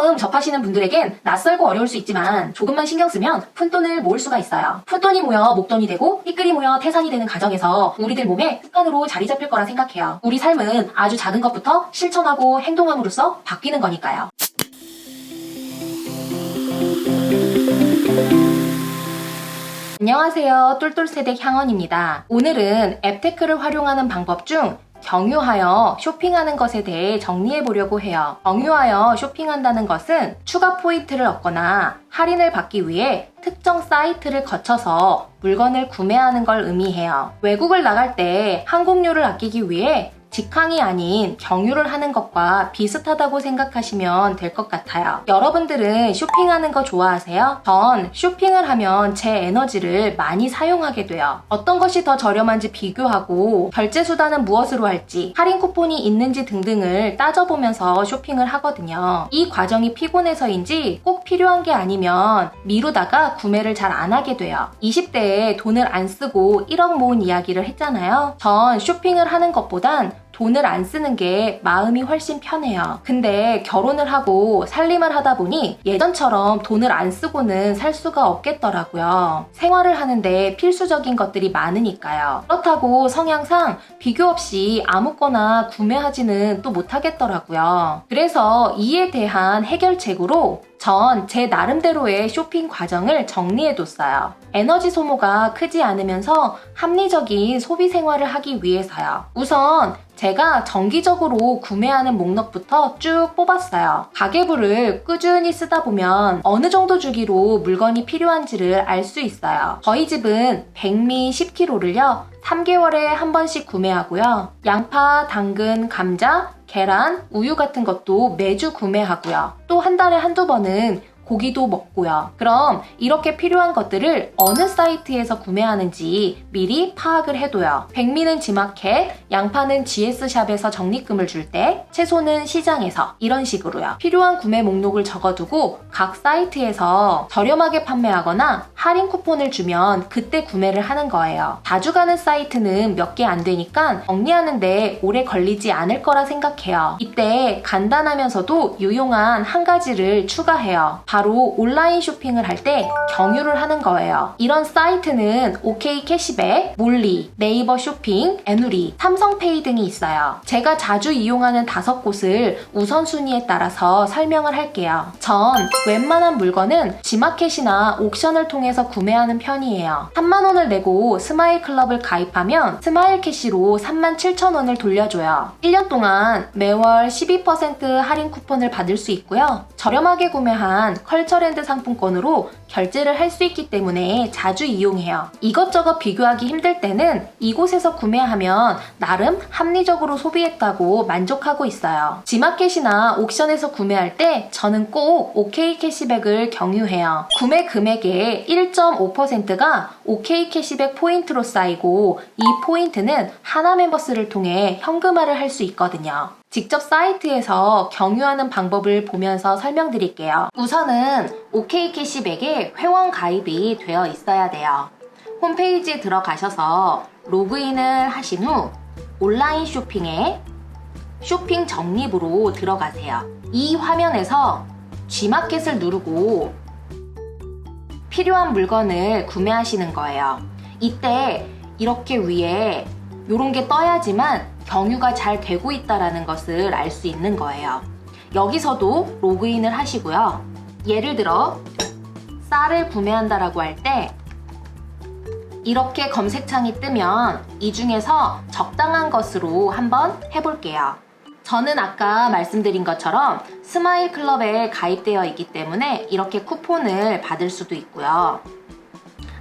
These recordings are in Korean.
처음 접하시는 분들에겐 낯설고 어려울 수 있지만 조금만 신경 쓰면 푼돈을 모을 수가 있어요. 푼돈이 모여 목돈이 되고 삐끌이 모여 태산이 되는 과정에서 우리들 몸에 습관으로 자리 잡힐 거라 생각해요. 우리 삶은 아주 작은 것부터 실천하고 행동함으로써 바뀌는 거니까요. 안녕하세요. 똘똘세댁 향언입니다. 오늘은 앱테크를 활용하는 방법 중 경유하여 쇼핑하는 것에 대해 정리해 보려고 해요. 경유하여 쇼핑한다는 것은 추가 포인트를 얻거나 할인을 받기 위해 특정 사이트를 거쳐서 물건을 구매하는 걸 의미해요. 외국을 나갈 때 항공료를 아끼기 위해 직항이 아닌 경유를 하는 것과 비슷하다고 생각하시면 될 것 같아요. 여러분들은 쇼핑하는 거 좋아하세요? 전 쇼핑을 하면 제 에너지를 많이 사용하게 돼요. 어떤 것이 더 저렴한지 비교하고 결제 수단은 무엇으로 할지 할인 쿠폰이 있는지 등등을 따져보면서 쇼핑을 하거든요. 이 과정이 피곤해서인지 꼭 필요한 게 아니면 미루다가 구매를 잘 안 하게 돼요. 20대에 돈을 안 쓰고 1억 모은 이야기를 했잖아요. 전 쇼핑을 하는 것보단 돈을 안 쓰는 게 마음이 훨씬 편해요. 근데 결혼을 하고 살림을 하다 보니 예전처럼 돈을 안 쓰고는 살 수가 없겠더라고요. 생활을 하는데 필수적인 것들이 많으니까요. 그렇다고 성향상 비교 없이 아무거나 구매하지는 또 못하겠더라고요. 그래서 이에 대한 해결책으로 전 제 나름대로의 쇼핑 과정을 정리해뒀어요. 에너지 소모가 크지 않으면서 합리적인 소비 생활을 하기 위해서요. 우선 제가 정기적으로 구매하는 목록부터 쭉 뽑았어요. 가계부를 꾸준히 쓰다 보면 어느 정도 주기로 물건이 필요한지를 알 수 있어요. 저희 집은 백미 10kg를요 3개월에 한 번씩 구매하고요. 양파, 당근, 감자, 계란, 우유 같은 것도 매주 구매하고요. 또 한 달에 한두 번은 고기도 먹고요. 그럼 이렇게 필요한 것들을 어느 사이트에서 구매하는지 미리 파악을 해둬요. 백미는 지마켓, 양파는 GS샵에서 적립금을 줄 때, 채소는 시장에서 이런 식으로요. 필요한 구매 목록을 적어두고 각 사이트에서 저렴하게 판매하거나 할인 쿠폰을 주면 그때 구매를 하는 거예요. 자주 가는 사이트는 몇 개 안 되니까 정리하는데 오래 걸리지 않을 거라 생각해요. 이때 간단하면서도 유용한 한 가지를 추가해요. 바로 온라인 쇼핑을 할 때 경유를 하는 거예요. 이런 사이트는 OK 캐시백, 몰리, 네이버 쇼핑, 에누리, 삼성페이 등이 있어요. 제가 자주 이용하는 5곳을 우선순위에 따라서 설명을 할게요. 전 웬만한 물건은 지마켓이나 옥션을 통해서 구매하는 편이에요. 3만 원을 내고 스마일 클럽을 가입하면 스마일 캐시로 37,000원을 돌려줘요. 1년 동안 매월 12% 할인 쿠폰을 받을 수 있고요. 저렴하게 구매한 컬처랜드 상품권으로 결제를 할 수 있기 때문에 자주 이용해요. 이것저것 비교하기 힘들 때는 이곳에서 구매하면 나름 합리적으로 소비했다고 만족하고 있어요. 지마켓이나 옥션에서 구매할 때 저는 꼭 OK 캐시백을 경유해요. 구매 금액의 1.5%가 OK 캐시백 포인트로 쌓이고 이 포인트는 하나 멤버스를 통해 현금화를 할 수 있거든요. 직접 사이트에서 경유하는 방법을 보면서 설명드릴게요. 우선은 OK 캐시백에 회원 가입이 되어 있어야 돼요. 홈페이지에 들어가셔서 로그인을 하신 후 온라인 쇼핑에 쇼핑 적립으로 들어가세요. 이 화면에서 G마켓을 누르고 필요한 물건을 구매하시는 거예요. 이때 이렇게 위에 이런 게 떠야지만 경유가 잘 되고 있다는 것을 알 수 있는 거예요. 여기서도 로그인을 하시고요. 예를 들어 쌀을 구매한다라고 할 때 이렇게 검색창이 뜨면 이 중에서 적당한 것으로 한번 해볼게요. 저는 아까 말씀드린 것처럼 스마일 클럽에 가입되어 있기 때문에 이렇게 쿠폰을 받을 수도 있고요.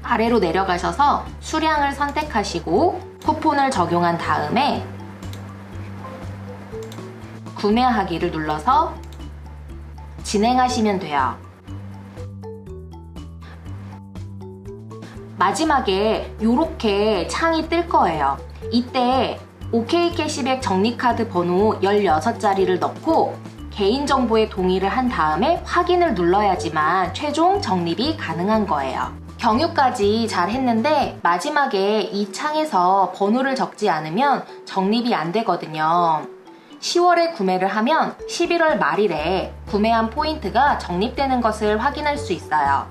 아래로 내려가셔서 수량을 선택하시고 쿠폰을 적용한 다음에 구매하기를 눌러서 진행하시면 돼요. 마지막에 이렇게 창이 뜰 거예요. 이때 OK 캐시백 적립카드 번호 16자리를 넣고 개인정보에 동의를 한 다음에 확인을 눌러야지만 최종 적립이 가능한 거예요. 경유까지 잘 했는데 마지막에 이 창에서 번호를 적지 않으면 적립이 안 되거든요. 10월에 구매를 하면 11월 말일에 구매한 포인트가 적립되는 것을 확인할 수 있어요.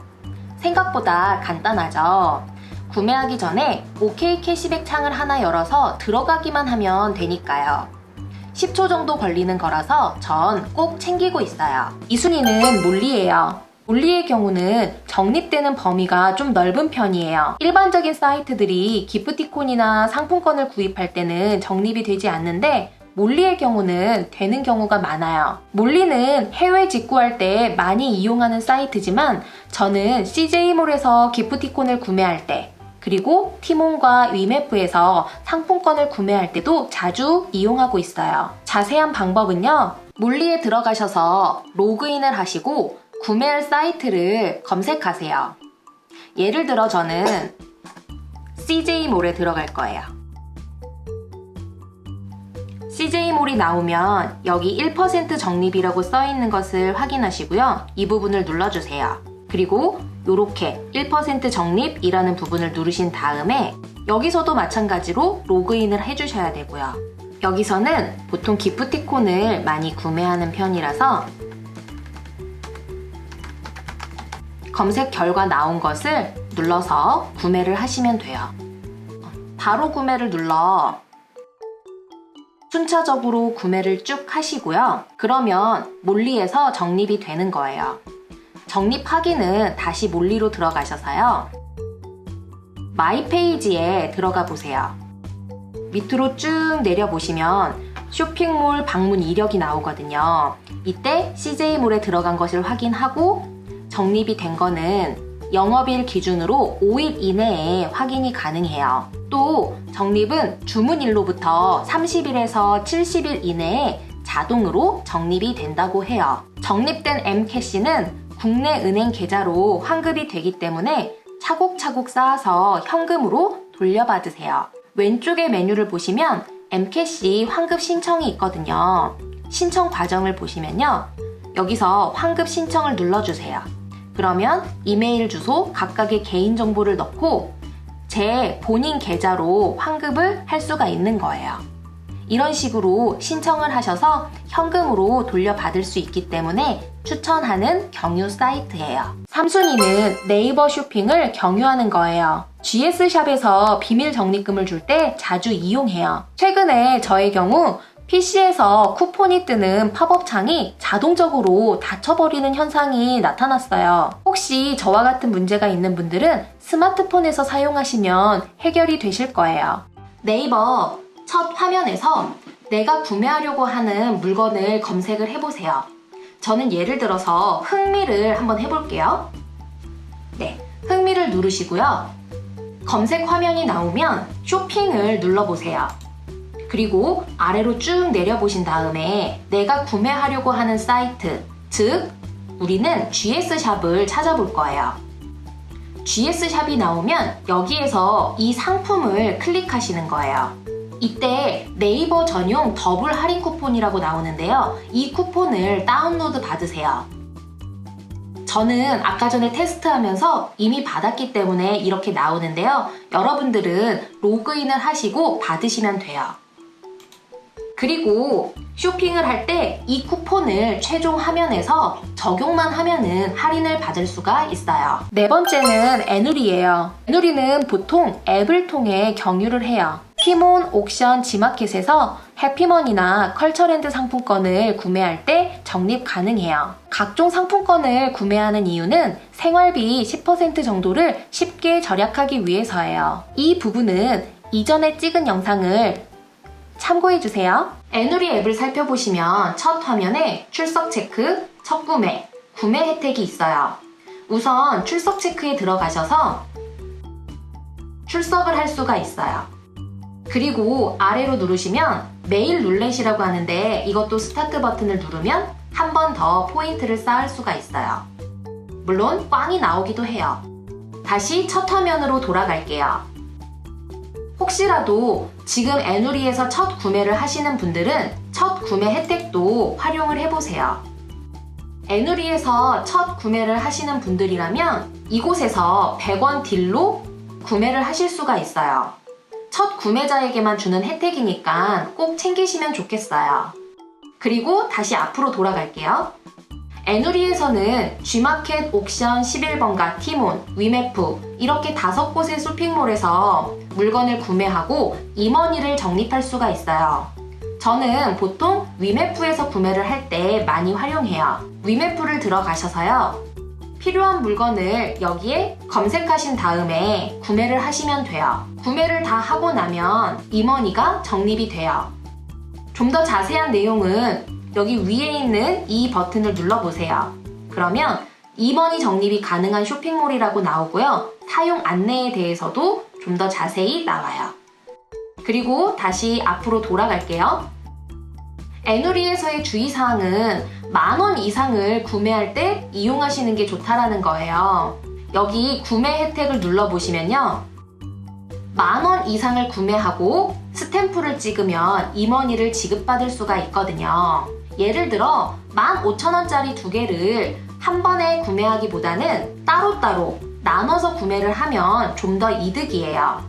생각보다 간단하죠? 구매하기 전에 OK 캐시백 창을 하나 열어서 들어가기만 하면 되니까요. 10초 정도 걸리는 거라서 전 꼭 챙기고 있어요. 이 순위는 몰리예요. 몰리의 경우는 적립되는 범위가 좀 넓은 편이에요. 일반적인 사이트들이 기프티콘이나 상품권을 구입할 때는 적립이 되지 않는데 몰리의 경우는 되는 경우가 많아요. 몰리는 해외 직구할 때 많이 이용하는 사이트지만 저는 CJ몰에서 기프티콘을 구매할 때 그리고 티몬과 위메프에서 상품권을 구매할 때도 자주 이용하고 있어요. 자세한 방법은요. 몰리에 들어가셔서 로그인을 하시고 구매할 사이트를 검색하세요. 예를 들어 저는 CJ몰에 들어갈 거예요. CJ몰이 나오면 여기 1% 적립이라고 써있는 것을 확인하시고요. 이 부분을 눌러주세요. 그리고 이렇게 1% 적립이라는 부분을 누르신 다음에 여기서도 마찬가지로 로그인을 해주셔야 되고요. 여기서는 보통 기프티콘을 많이 구매하는 편이라서 검색 결과 나온 것을 눌러서 구매를 하시면 돼요. 바로 구매를 눌러 순차적으로 구매를 쭉 하시고요. 그러면 몰리에서 적립이 되는 거예요. 적립하기는 다시 몰리로 들어가셔서요. 마이 페이지에 들어가 보세요. 밑으로 쭉 내려보시면 쇼핑몰 방문 이력이 나오거든요. 이때 CJ몰에 들어간 것을 확인하고 적립이 된 거는 영업일 기준으로 5일 이내에 확인이 가능해요. 또 적립은 주문일로부터 30일에서 70일 이내에 자동으로 적립이 된다고 해요. 적립된 M캐시는 국내 은행 계좌로 환급이 되기 때문에 차곡차곡 쌓아서 현금으로 돌려받으세요. 왼쪽의 메뉴를 보시면 M캐시 환급 신청이 있거든요. 신청 과정을 보시면요. 여기서 환급 신청을 눌러주세요. 그러면 이메일 주소, 각각의 개인정보를 넣고 제 본인 계좌로 환급을 할 수가 있는 거예요. 이런 식으로 신청을 하셔서 현금으로 돌려받을 수 있기 때문에 추천하는 경유 사이트예요. 3순위는 네이버 쇼핑을 경유하는 거예요. GS샵에서 비밀 적립금을 줄 때 자주 이용해요. 최근에 저의 경우 PC에서 쿠폰이 뜨는 팝업 창이 자동적으로 닫혀버리는 현상이 나타났어요. 혹시 저와 같은 문제가 있는 분들은 스마트폰에서 사용하시면 해결이 되실 거예요. 네이버 첫 화면에서 내가 구매하려고 하는 물건을 검색을 해보세요. 저는 예를 들어서 흥미를 한번 해볼게요. 네, 흥미를 누르시고요. 검색 화면이 나오면 쇼핑을 눌러보세요. 그리고 아래로 쭉 내려보신 다음에 내가 구매하려고 하는 사이트, 즉 우리는 GS샵을 찾아볼 거예요. GS샵이 나오면 여기에서 이 상품을 클릭하시는 거예요. 이때 네이버 전용 더블 할인 쿠폰이라고 나오는데요. 이 쿠폰을 다운로드 받으세요. 저는 아까 전에 테스트하면서 이미 받았기 때문에 이렇게 나오는데요. 여러분들은 로그인을 하시고 받으시면 돼요. 그리고 쇼핑을 할 때 이 쿠폰을 최종 화면에서 적용만 하면은 할인을 받을 수가 있어요. 네 번째는 애누리예요. 애누리는 보통 앱을 통해 경유를 해요. 티몬, 옥션, 지마켓에서 해피머니나 컬처랜드 상품권을 구매할 때 적립 가능해요. 각종 상품권을 구매하는 이유는 생활비 10% 정도를 쉽게 절약하기 위해서예요. 이 부분은 이전에 찍은 영상을 참고해주세요. 애누리 앱을 살펴보시면 첫 화면에 출석 체크, 첫 구매, 구매 혜택이 있어요. 우선 출석 체크에 들어가셔서 출석을 할 수가 있어요. 그리고 아래로 누르시면 메일 룰렛이라고 하는데 이것도 스타트 버튼을 누르면 한 번 더 포인트를 쌓을 수가 있어요. 물론 꽝이 나오기도 해요. 다시 첫 화면으로 돌아갈게요. 혹시라도 지금 애누리에서 첫 구매를 하시는 분들은 첫 구매 혜택도 활용을 해보세요. 애누리에서 첫 구매를 하시는 분들이라면 이곳에서 100원 딜로 구매를 하실 수가 있어요. 첫 구매자에게만 주는 혜택이니까 꼭 챙기시면 좋겠어요. 그리고 다시 앞으로 돌아갈게요. 에누리에서는 G마켓, 옥션, 11번가, 티몬, 위메프 이렇게 5곳의 쇼핑몰에서 물건을 구매하고 임원이를 적립할 수가 있어요. 저는 보통 위메프에서 구매를 할 때 많이 활용해요. 위메프를 들어가셔서요. 필요한 물건을 여기에 검색하신 다음에 구매를 하시면 돼요. 구매를 다 하고 나면 임원이가 적립이 돼요. 좀 더 자세한 내용은 여기 위에 있는 이 버튼을 눌러보세요. 그러면 임원이 적립이 가능한 쇼핑몰이라고 나오고요. 사용 안내에 대해서도 좀 더 자세히 나와요. 그리고 다시 앞으로 돌아갈게요. 에누리에서의 주의사항은 10,000원 이상을 구매할 때 이용하시는 게 좋다라는 거예요. 여기 구매 혜택을 눌러보시면요. 10,000원 이상을 구매하고 스탬프를 찍으면 임원이를 지급받을 수가 있거든요. 예를 들어 15,000원짜리 2개를 한 번에 구매하기보다는 따로따로 나눠서 구매를 하면 좀 더 이득이에요.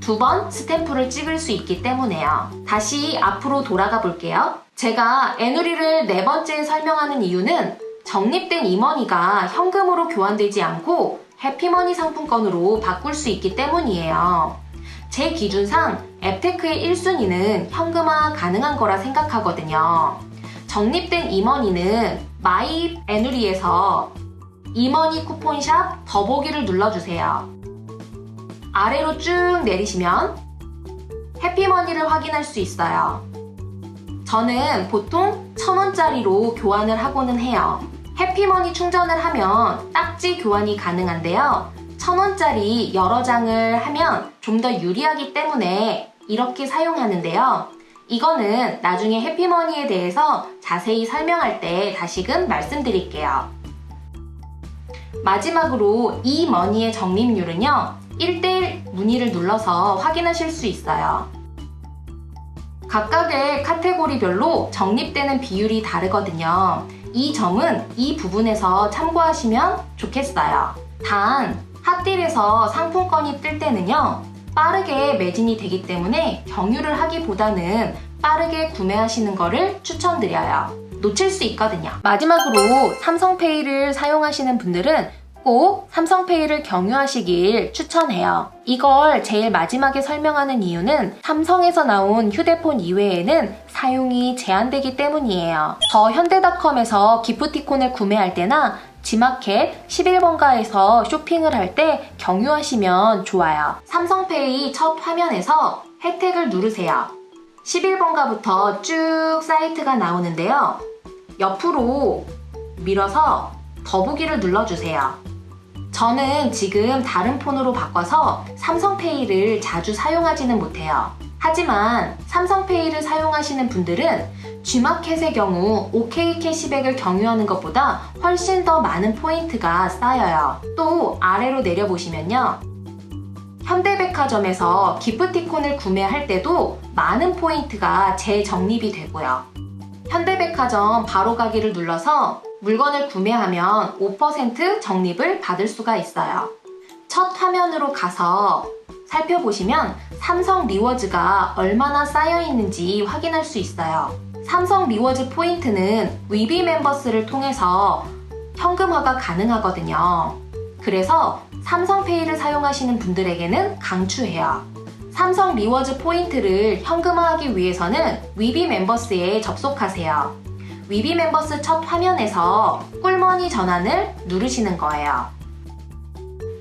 2번 스탬프를 찍을 수 있기 때문에요. 다시 앞으로 돌아가 볼게요. 제가 에누리를 4번째 설명하는 이유는 적립된 임원이가 현금으로 교환되지 않고 해피머니 상품권으로 바꿀 수 있기 때문이에요. 제 기준상 앱테크의 1순위는 현금화 가능한 거라 생각하거든요. 적립된 임원이는 마이 에누리에서 임원이 쿠폰샵 더보기를 눌러주세요. 아래로 쭉 내리시면 해피머니를 확인할 수 있어요. 저는 보통 1,000원짜리로 교환을 하고는 해요. 해피머니 충전을 하면 딱지 교환이 가능한데요. 1,000원짜리 여러 장을 하면 좀 더 유리하기 때문에 이렇게 사용하는데요. 이거는 나중에 해피머니에 대해서 자세히 설명할 때 다시금 말씀드릴게요. 마지막으로 이 머니의 적립률은요. 1:1 문의를 눌러서 확인하실 수 있어요. 각각의 카테고리별로 적립되는 비율이 다르거든요. 이 점은 이 부분에서 참고하시면 좋겠어요. 단, 핫딜에서 상품권이 뜰 때는요. 빠르게 매진이 되기 때문에 경유를 하기보다는 빠르게 구매하시는 거를 추천드려요. 놓칠 수 있거든요. 마지막으로 삼성페이를 사용하시는 분들은 꼭 삼성페이를 경유하시길 추천해요. 이걸 제일 마지막에 설명하는 이유는 삼성에서 나온 휴대폰 이외에는 사용이 제한되기 때문이에요. 저 현대닷컴에서 기프티콘을 구매할 때나 G마켓 11번가에서 쇼핑을 할 때 경유하시면 좋아요. 삼성페이 첫 화면에서 혜택을 누르세요. 11번가부터 쭉 사이트가 나오는데요. 옆으로 밀어서 더보기를 눌러주세요. 저는 지금 다른 폰으로 바꿔서 삼성페이를 자주 사용하지는 못해요. 하지만 삼성페이를 사용하시는 분들은 G마켓의 경우 OK 캐시백을 경유하는 것보다 훨씬 더 많은 포인트가 쌓여요. 또 아래로 내려보시면요. 현대백화점에서 기프티콘을 구매할 때도 많은 포인트가 재적립이 되고요. 현대백화점 바로가기를 눌러서 물건을 구매하면 5% 적립을 받을 수가 있어요. 첫 화면으로 가서 살펴보시면 삼성 리워즈가 얼마나 쌓여 있는지 확인할 수 있어요. 삼성 리워즈 포인트는 위비 멤버스를 통해서 현금화가 가능하거든요. 그래서 삼성페이를 사용하시는 분들에게는 강추해요. 삼성 리워즈 포인트를 현금화하기 위해서는 위비 멤버스에 접속하세요. 위비 멤버스 첫 화면에서 꿀머니 전환을 누르시는 거예요.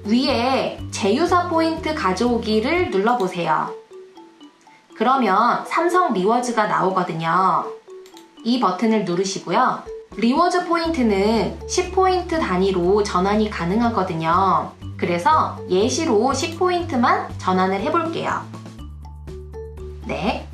위에 제휴사 포인트 가져오기를 눌러보세요. 그러면 삼성 리워즈가 나오거든요. 이 버튼을 누르시고요. 리워즈 포인트는 10포인트 단위로 전환이 가능하거든요. 그래서 예시로 10포인트만 전환을 해볼게요. 네.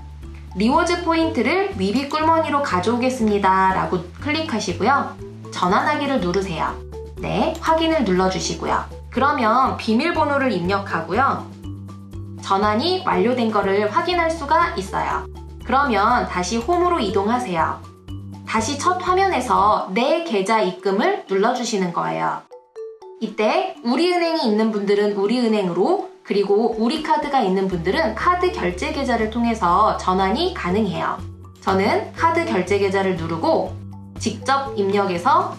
리워즈 포인트를 위비 꿀머니로 가져오겠습니다 라고 클릭하시고요. 전환하기를 누르세요. 네, 확인을 눌러주시고요. 그러면 비밀번호를 입력하고요. 전환이 완료된 거를 확인할 수가 있어요. 그러면 다시 홈으로 이동하세요. 다시 첫 화면에서 내 계좌 입금을 눌러주시는 거예요. 이때 우리은행이 있는 분들은 우리은행으로, 그리고 우리카드가 있는 분들은 카드 결제 계좌를 통해서 전환이 가능해요. 저는 카드 결제 계좌를 누르고 직접 입력해서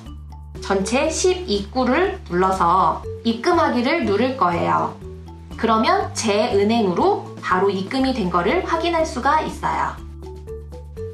전체 12구를 눌러서 입금하기를 누를 거예요. 그러면 제 은행으로 바로 입금이 된 거를 확인할 수가 있어요.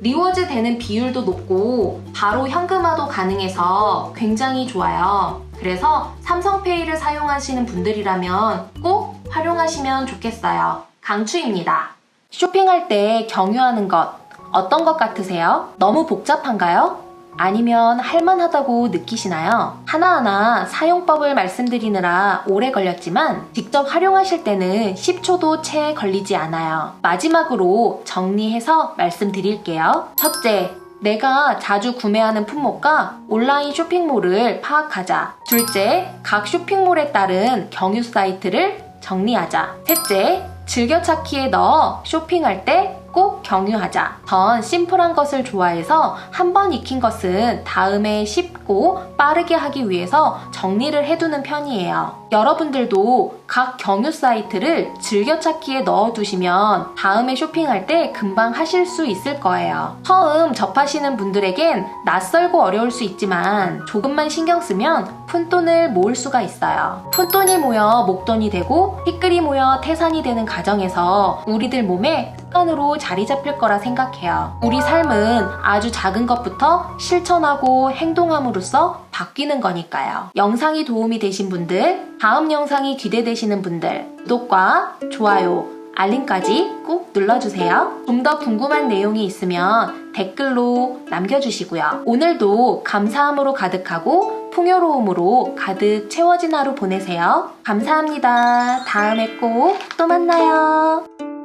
리워즈 되는 비율도 높고 바로 현금화도 가능해서 굉장히 좋아요. 그래서 삼성페이를 사용하시는 분들이라면 꼭 활용하시면 좋겠어요. 강추입니다. 쇼핑할 때 경유하는 것 어떤 것 같으세요? 너무 복잡한가요? 아니면 할만하다고 느끼시나요? 하나하나 사용법을 말씀드리느라 오래 걸렸지만 직접 활용하실 때는 10초도 채 걸리지 않아요. 마지막으로 정리해서 말씀드릴게요. 첫째, 내가 자주 구매하는 품목과 온라인 쇼핑몰을 파악하자. 둘째, 각 쇼핑몰에 따른 경유 사이트를 정리하자. 셋째, 즐겨찾기에 넣어 쇼핑할 때 꼭 경유하자. 전 심플한 것을 좋아해서 한 번 익힌 것은 다음에 쉽고 빠르게 하기 위해서 정리를 해두는 편이에요. 여러분들도 각 경유 사이트를 즐겨찾기에 넣어두시면 다음에 쇼핑할 때 금방 하실 수 있을 거예요. 처음 접하시는 분들에겐 낯설고 어려울 수 있지만 조금만 신경 쓰면 푼돈을 모을 수가 있어요. 푼돈이 모여 목돈이 되고 티끌이 모여 태산이 되는 과정에서 우리들 몸에 습관으로 자리 잡힐 거라 생각해요. 우리 삶은 아주 작은 것부터 실천하고 행동함으로써 바뀌는 거니까요. 영상이 도움이 되신 분들, 다음 영상이 기대되시는 분들, 구독과 좋아요, 알림까지 꾹 눌러주세요. 좀 더 궁금한 내용이 있으면 댓글로 남겨주시고요. 오늘도 감사함으로 가득하고 풍요로움으로 가득 채워진 하루 보내세요. 감사합니다. 다음에 꼭 또 만나요.